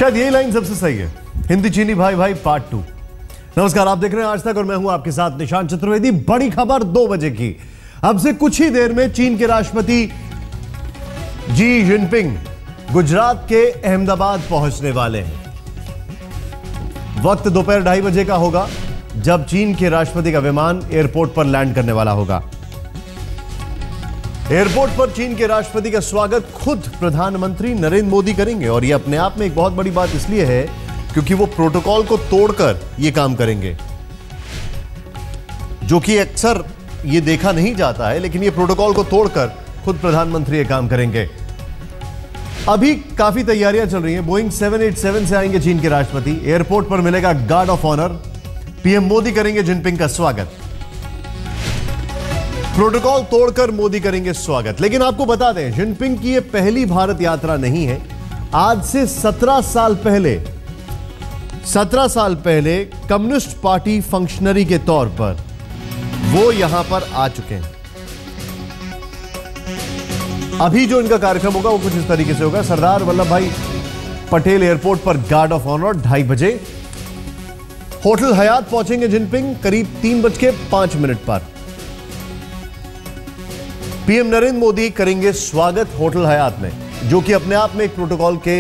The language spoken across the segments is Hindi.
शायद यही लाइन सबसे सही है। हिंदी चीनी भाई भाई पार्ट 2। नमस्कार, आप देख रहे हैं आज तक और मैं हूं आपके साथ निशांत चतुर्वेदी। बड़ी खबर 2 बजे की। अब से कुछ ही देर में चीन के राष्ट्रपति जी जिनपिंग गुजरात के अहमदाबाद पहुंचने वाले हैं। वक्त दोपहर 2:30 बजे का होगा जब चीन के राष्ट्रपति का विमान एयरपोर्ट पर लैंड करने वाला होगा। एयरपोर्ट पर चीन के राष्ट्रपति का स्वागत खुद प्रधानमंत्री नरेंद्र मोदी करेंगे और यह अपने आप में एक बहुत बड़ी बात इसलिए है क्योंकि वो प्रोटोकॉल को तोड़कर यह काम करेंगे, जो कि अक्सर यह देखा नहीं जाता है, लेकिन यह प्रोटोकॉल को तोड़कर खुद प्रधानमंत्री यह काम करेंगे। अभी काफी तैयारियां चल रही हैं। बोइंग 787 से आएंगे चीन के राष्ट्रपति। एयरपोर्ट पर मिलेगा guard of honour. PM Modi करेंगे जिनपिंग का स्वागत। प्रोटोकॉल तोड़कर मोदी करेंगे स्वागत। लेकिन आपको बता दें, जिनपिंग की यह पहली भारत यात्रा नहीं है। आज से 17 साल पहले कम्युनिस्ट पार्टी फंक्शनरी के तौर पर वो यहां पर आ चुके हैं। अभी जो इनका कार्यक्रम होगा वो कुछ इस तरीके से होगा। सरदार वल्लभ भाई पटेल एयरपोर्ट पर गार्ड ऑफ ऑनर 2:30 बजे। होटल हयात पहुंचेंगे जिनपिंग करीब 3:05 पर। पीएम नरेंद्र मोदी करेंगे स्वागत होटल हयात में, जो कि अपने आप में एक प्रोटोकॉल के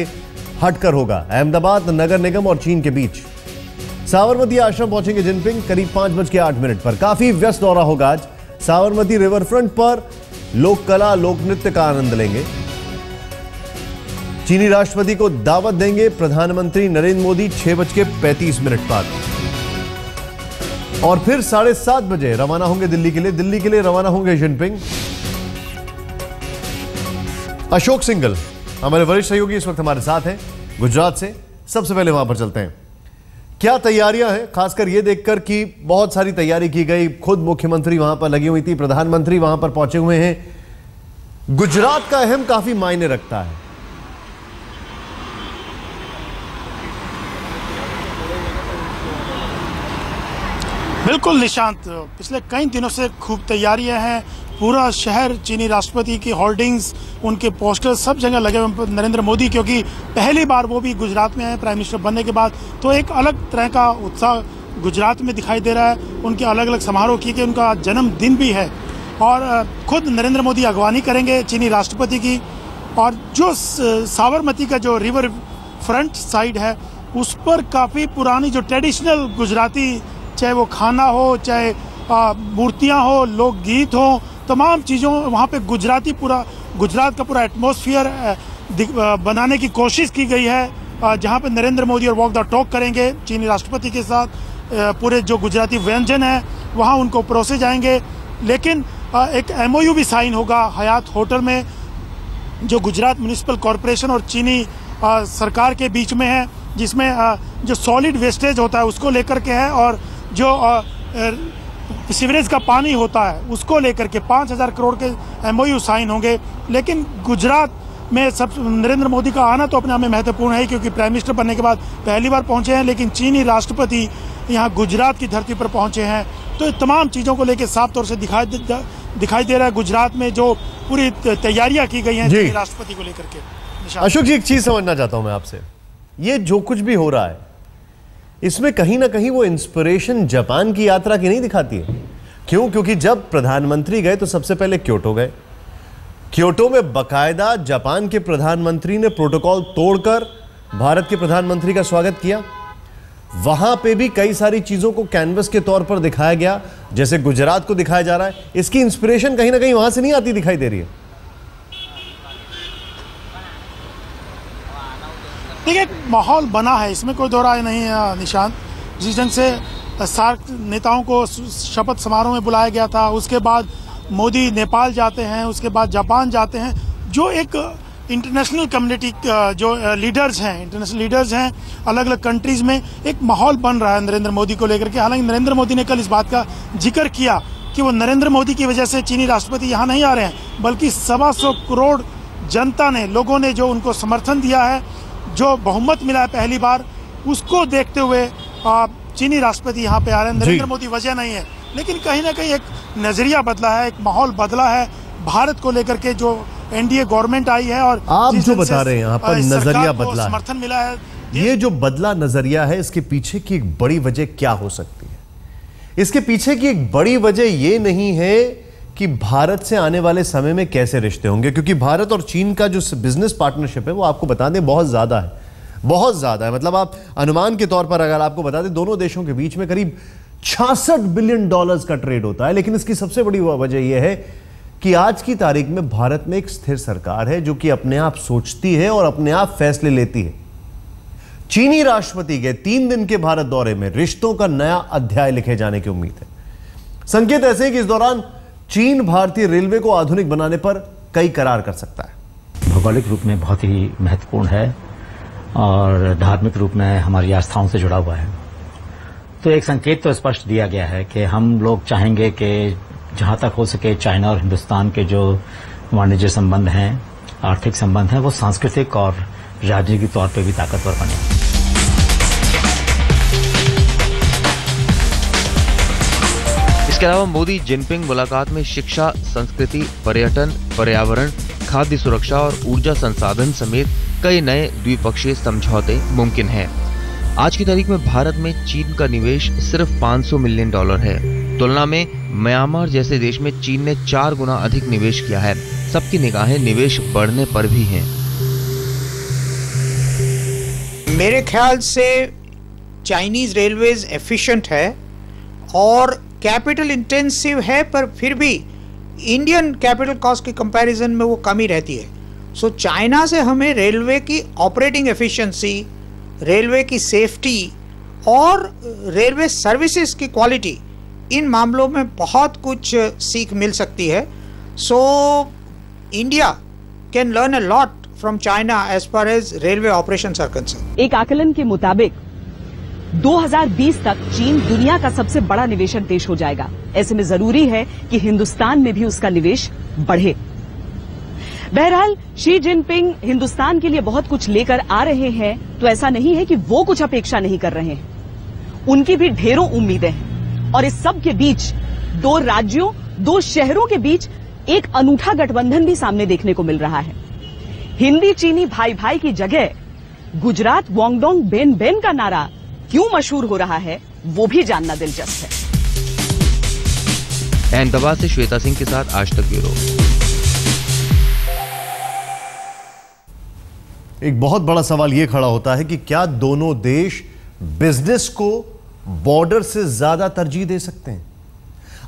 हटकर होगा। अहमदाबाद नगर निगम और चीन के बीच साबरमती आश्रम पहुंचेंगे जिनपिंग करीब 5:08 पर। काफी व्यस्त दौरा होगा आज। साबरमती रिवर फ्रंट पर लोक कला लोक नृत्य का आनंद लेंगे। चीनी राष्ट्रपति को दावत देंगे प्रधानमंत्री नरेंद्र मोदी 6:35 पर। और फिर 7:30 बजे रवाना होंगे दिल्ली के लिए रवाना होंगे जिनपिंग। अशोक सिंघल हमारे वरिष्ठ सहयोगी इस वक्त हमारे साथ हैं गुजरात से। सबसे पहले वहां पर चलते हैं। क्या तैयारियां हैं, खासकर यह देखकर कि बहुत सारी तैयारी की गई, खुद मुख्यमंत्री वहां पर लगी हुई थी, प्रधानमंत्री वहां पर पहुंचे हुए हैं। गुजरात का अहम काफी मायने रखता है। बिल्कुल निशांत, पिछले कई दिनों से खूब तैयारियां हैं। पूरा शहर चीनी राष्ट्रपति की होर्डिंग्स, उनके पोस्टर सब जगह लगे हुए नरेंद्र मोदी, क्योंकि पहली बार वो भी गुजरात में आए प्राइम मिनिस्टर बनने के बाद। तो एक अलग तरह का उत्साह गुजरात में दिखाई दे रहा है। उनके अलग अलग समारोह किए गए, उनका जन्मदिन भी है और खुद नरेंद्र मोदी अगवानी करेंगे चीनी राष्ट्रपति की। और जो साबरमती का जो रिवर फ्रंट साइड है उस पर काफ़ी पुरानी जो ट्रेडिशनल गुजराती, चाहे वो खाना हो, चाहे मूर्तियाँ हो, लोकगीत हो, तमाम चीज़ों वहाँ पे गुजरात का पूरा एटमॉस्फेयर बनाने की कोशिश की गई है। जहाँ पे नरेंद्र मोदी और वॉक द टॉक करेंगे चीनी राष्ट्रपति के साथ। पूरे जो गुजराती व्यंजन है वहाँ उनको परोसे जाएंगे। लेकिन एक MOU भी साइन होगा हयात होटल में, जो गुजरात म्यूनिसिपल कॉरपोरेशन और चीनी सरकार के बीच में है, जिसमें जो सॉलिड वेस्टेज होता है उसको लेकर के है और जो सीवरेज का पानी होता है उसको लेकर के 5,000 करोड़ के MOU साइन होंगे। लेकिन गुजरात में सब नरेंद्र मोदी का आना तो अपने आप में महत्वपूर्ण है, क्योंकि प्राइम मिनिस्टर बनने के बाद पहली बार पहुंचे हैं। लेकिन चीनी राष्ट्रपति यहाँ गुजरात की धरती पर पहुंचे हैं, तो तमाम चीज़ों को लेकर साफ तौर से दिखाई दे रहा है गुजरात में जो पूरी तैयारियाँ की गई हैं चीनी राष्ट्रपति को लेकर के। अशोक जी, एक चीज़ समझना चाहता हूँ मैं आपसे। ये जो कुछ भी हो रहा है इसमें कहीं ना कहीं वो इंस्पिरेशन जापान की यात्रा की नहीं दिखाती है? क्यों? क्योंकि जब प्रधानमंत्री गए तो सबसे पहले क्योटो गए। क्योटो में बकायदा जापान के प्रधानमंत्री ने प्रोटोकॉल तोड़कर भारत के प्रधानमंत्री का स्वागत किया। वहां पे भी कई सारी चीजों को कैनवस के तौर पर दिखाया गया, जैसे गुजरात को दिखाया जा रहा है। इसकी इंस्पिरेशन कहीं ना कहीं वहां से नहीं आती दिखाई दे रही है। देखिए, माहौल बना है, इसमें कोई दो राय नहीं है निशांत। जिस ढंग से सार्क नेताओं को शपथ समारोह में बुलाया गया था, उसके बाद मोदी नेपाल जाते हैं, उसके बाद जापान जाते हैं, जो एक इंटरनेशनल कम्युनिटी जो इंटरनेशनल लीडर्स हैं अलग अलग कंट्रीज़ में, एक माहौल बन रहा है नरेंद्र मोदी को लेकर के। हालांकि नरेंद्र मोदी ने कल इस बात का जिक्र किया कि वो नरेंद्र मोदी की वजह से चीनी राष्ट्रपति यहाँ नहीं आ रहे हैं, बल्कि 125 करोड़ जनता ने, लोगों ने जो उनको समर्थन दिया है, जो बहुमत मिला है पहली बार, उसको देखते हुए चीनी राष्ट्रपति यहाँ पे आ रहे हैं। नरेंद्र मोदी वजह नहीं है, लेकिन कहीं ना कहीं एक नजरिया बदला है, एक माहौल बदला है भारत को लेकर के। जो एनडीए गवर्नमेंट आई है और आप जो बता रहे हैं यहाँ पर नजरिया बदला, समर्थन मिला है ये जो बदला नजरिया है, इसके पीछे की एक बड़ी वजह क्या हो सकती है? इसके पीछे की एक बड़ी वजह ये नहीं है कि भारत से आने वाले समय में कैसे रिश्ते होंगे, क्योंकि भारत और चीन का जो बिजनेस पार्टनरशिप है वो आपको बता दें बहुत ज्यादा है, बहुत ज्यादा है। मतलब आप अनुमान के तौर पर अगर आपको बता दें, दोनों देशों के बीच में करीब 66 बिलियन डॉलर्स का ट्रेड होता है। लेकिन इसकी सबसे बड़ी वजह यह है कि आज की तारीख में भारत में एक स्थिर सरकार है जो कि अपने आप सोचती है और अपने आप फैसले लेती है। चीनी राष्ट्रपति के 3 दिन के भारत दौरे में रिश्तों का नया अध्याय लिखे जाने की उम्मीद है। संकेत ऐसे हैं कि इस दौरान चीन भारतीय रेलवे को आधुनिक बनाने पर कई करार कर सकता है। भौगोलिक रूप में बहुत ही महत्वपूर्ण है और धार्मिक रूप में हमारी आस्थाओं से जुड़ा हुआ है। तो एक संकेत तो स्पष्ट दिया गया है कि हम लोग चाहेंगे कि जहां तक हो सके चाइना और हिंदुस्तान के जो वाणिज्य संबंध हैं, आर्थिक संबंध हैं, वो सांस्कृतिक और राजनीतिक तौर पे भी ताकतवर बने। इसके अलावा मोदी जिनपिंग मुलाकात में शिक्षा, संस्कृति, पर्यटन, पर्यावरण, खाद्य सुरक्षा और ऊर्जा संसाधन समेत कई नए द्विपक्षीय समझौते मुमकिन हैं। आज की तारीख में भारत में चीन का निवेश सिर्फ $500 मिलियन है। तुलना में म्यांमार जैसे देश में चीन ने 4 गुना अधिक निवेश किया है। सबकी निगाहें निवेश बढ़ने पर भी हैं। मेरे ख्याल से चाइनीज रेलवेज एफिशिएंट है और कैपिटल इंटेंसिव है, पर फिर भी इंडियन कैपिटल कॉस्ट के कंपैरिजन में वो कमी रहती है। सो चाइना से हमें रेलवे की ऑपरेटिंग एफिशिएंसी, रेलवे की सेफ्टी और रेलवे सर्विसेज की क्वालिटी, इन मामलों में बहुत कुछ सीख मिल सकती है। So India can learn a lot from China as far as railway operations are concern. एक आकलन के मुताबिक 2020 तक चीन दुनिया का सबसे बड़ा निवेशक देश हो जाएगा। ऐसे में जरूरी है कि हिंदुस्तान में भी उसका निवेश बढ़े। बहरहाल शी जिनपिंग हिंदुस्तान के लिए बहुत कुछ लेकर आ रहे हैं, तो ऐसा नहीं है कि वो कुछ अपेक्षा नहीं कर रहे हैं। उनकी भी ढेरों उम्मीदें हैं और इस सब के बीच 2 राज्यों, 2 शहरों के बीच एक अनूठा गठबंधन भी सामने देखने को मिल रहा है। हिंदी चीनी भाई भाई की जगह गुजरात वांगडोंग बेन बेन का नारा क्यों मशहूर हो रहा है, वो भी जानना दिलचस्प है। अहमदाबाद से श्वेता सिंह के साथ आज तक ब्यूरो। एक बहुत बड़ा सवाल यह खड़ा होता है कि क्या दोनों देश बिजनेस को बॉर्डर से ज्यादा तरजीह दे सकते हैं?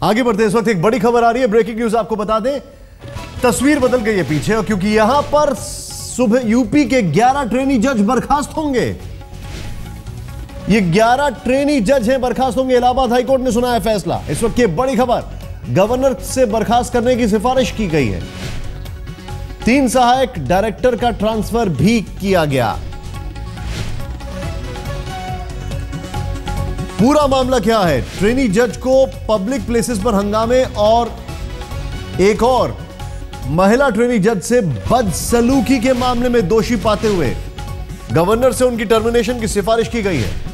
आगे बढ़ते हैं। इस वक्त एक बड़ी खबर आ रही है, ब्रेकिंग न्यूज आपको बता दें। तस्वीर बदल गई है पीछे, क्योंकि यहां पर सुबह यूपी के 11 ट्रेनी जज बर्खास्त होंगे। ये 11 ट्रेनी जज हैं, बर्खास्त होंगे। इलाहाबाद हाईकोर्ट ने सुना है फैसला। इस वक्त ये बड़ी खबर, गवर्नर से बर्खास्त करने की सिफारिश की गई है। 3 सहायक डायरेक्टर का ट्रांसफर भी किया गया। पूरा मामला क्या है? ट्रेनी जज को पब्लिक प्लेसेस पर हंगामे और एक और महिला ट्रेनी जज से बदसलूकी के मामले में दोषी पाते हुए गवर्नर से उनकी टर्मिनेशन की सिफारिश की गई है।